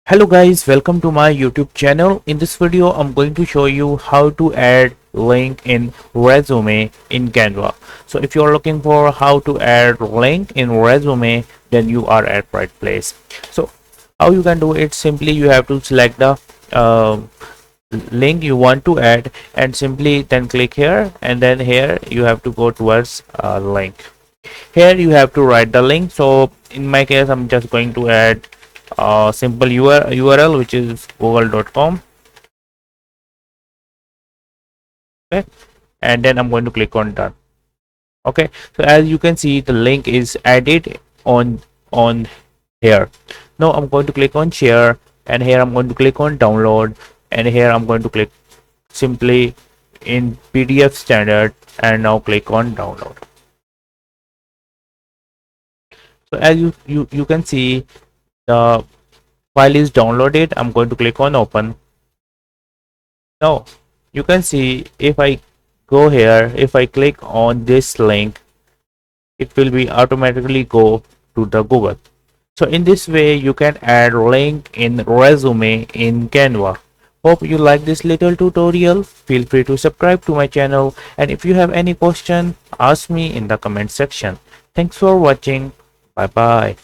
Hello guys, welcome to my YouTube channel. In this video I'm going to show you how to add link in resume in Canva. So if you're looking for how to add link in resume, then you are at right place. So how you can do it, simply you have to select the link you want to add and simply then click here, and then here you have to go towards link. Here you have to write the link. So in my case I'm just going to add a simple URL, which is google.com. okay, and then I'm going to click on done. Okay, so as you can see, the link is added on here. Now I'm going to click on share, and here I'm going to click on download, and here I'm going to click simply in PDF standard, and now click on download. So as you can see, the file is downloaded. I'm going to click on open. Now you can see, if I go here, if I click on this link, it will be automatically go to the Google. So in this way you can add link in resume in Canva. Hope you like this little tutorial. Feel free to subscribe to my channel, and if you have any question, ask me in the comment section. Thanks for watching. Bye bye.